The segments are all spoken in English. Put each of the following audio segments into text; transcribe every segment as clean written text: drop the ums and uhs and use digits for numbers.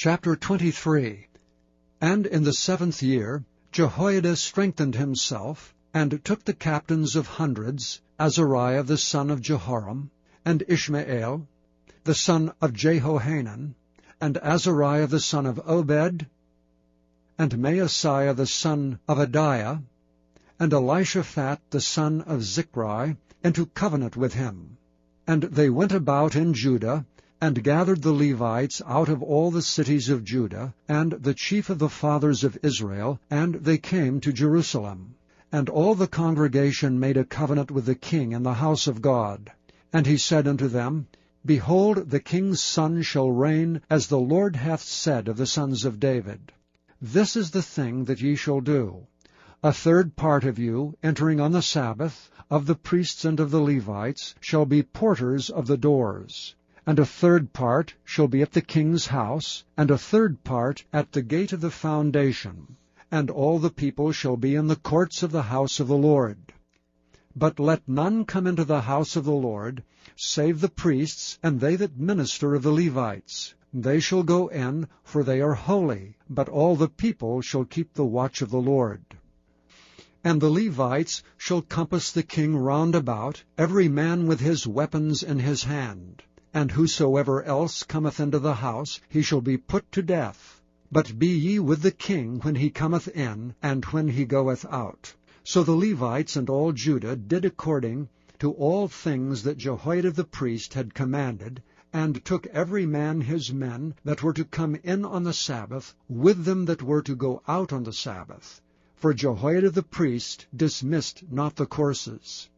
Chapter 23. And in the 7th year Jehoiada strengthened himself, and took the captains of hundreds, Azariah the son of Jehoram, and Ishmael the son of Jehohanan, and Azariah the son of Obed, and Maaseiah the son of Adiah, and Elishaphat the son of Zichri, into covenant with him. And they went about in Judah, and gathered the Levites out of all the cities of Judah, and the chief of the fathers of Israel, and they came to Jerusalem. And all the congregation made a covenant with the king in the house of God. And he said unto them, Behold, the king's son shall reign, as the Lord hath said of the sons of David. This is the thing that ye shall do. A third part of you, entering on the Sabbath, of the priests and of the Levites, shall be porters of the doors. And a third part shall be at the king's house, and a third part at the gate of the foundation. And all the people shall be in the courts of the house of the Lord. But let none come into the house of the Lord, save the priests and they that minister of the Levites. They shall go in, for they are holy, but all the people shall keep the watch of the Lord. And the Levites shall compass the king round about, every man with his weapons in his hand. And whosoever else cometh into the house, he shall be put to death. But be ye with the king when he cometh in, and when he goeth out. So the Levites and all Judah did according to all things that Jehoiada the priest had commanded, and took every man his men that were to come in on the Sabbath, with them that were to go out on the Sabbath. For Jehoiada the priest dismissed not the courses.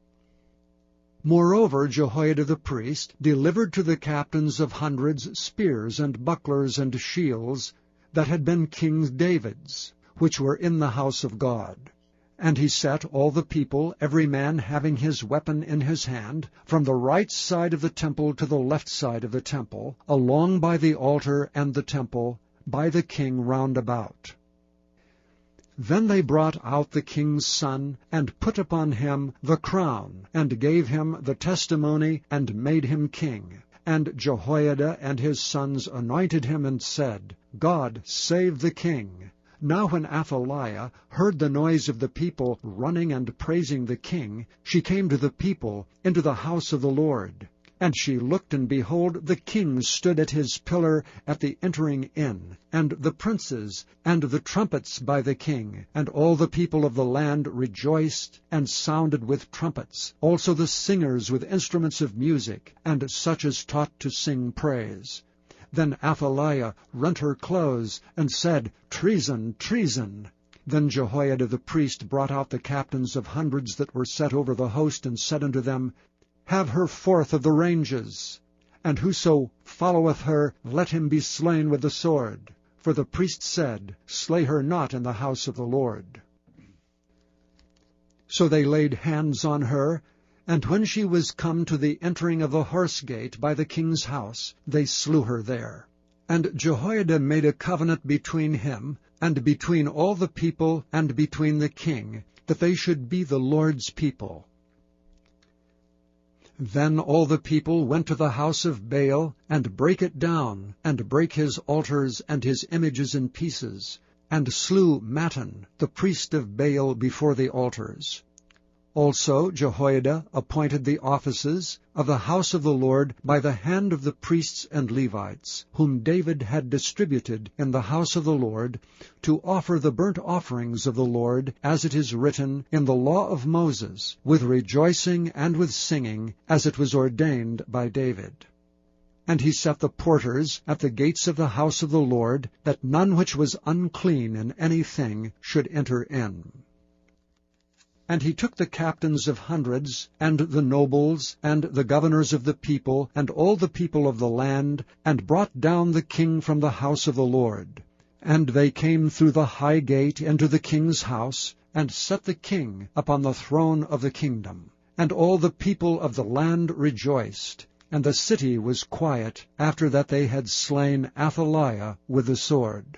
Moreover, Jehoiada the priest delivered to the captains of hundreds spears and bucklers and shields that had been King David's, which were in the house of God. And he set all the people, every man having his weapon in his hand, from the right side of the temple to the left side of the temple, along by the altar and the temple, by the king round about. Then they brought out the king's son, and put upon him the crown, and gave him the testimony, and made him king. And Jehoiada and his sons anointed him, and said, God save the king. Now when Athaliah heard the noise of the people running and praising the king, she came to the people into the house of the Lord. And she looked, and behold, the king stood at his pillar at the entering in, and the princes, and the trumpets by the king, and all the people of the land rejoiced, and sounded with trumpets, also the singers with instruments of music, and such as taught to sing praise. Then Athaliah rent her clothes, and said, Treason, treason! Then Jehoiada the priest brought out the captains of hundreds that were set over the host, and said unto them, Have her forth of the ranges, and whoso followeth her, let him be slain with the sword. For the priest said, Slay her not in the house of the Lord. So they laid hands on her, and when she was come to the entering of the horse gate by the king's house, they slew her there. And Jehoiada made a covenant between him, and between all the people, and between the king, that they should be the Lord's people. Then all the people went to the house of Baal, and brake it down, and brake his altars and his images in pieces, and slew Mattan, the priest of Baal, before the altars. Also Jehoiada appointed the offices of the house of the Lord by the hand of the priests and Levites, whom David had distributed in the house of the Lord, to offer the burnt offerings of the Lord, as it is written in the law of Moses, with rejoicing and with singing, as it was ordained by David. And he set the porters at the gates of the house of the Lord, that none which was unclean in any thing should enter in. And he took the captains of hundreds, and the nobles, and the governors of the people, and all the people of the land, and brought down the king from the house of the Lord. And they came through the high gate into the king's house, and set the king upon the throne of the kingdom. And all the people of the land rejoiced, and the city was quiet, after that they had slain Athaliah with the sword.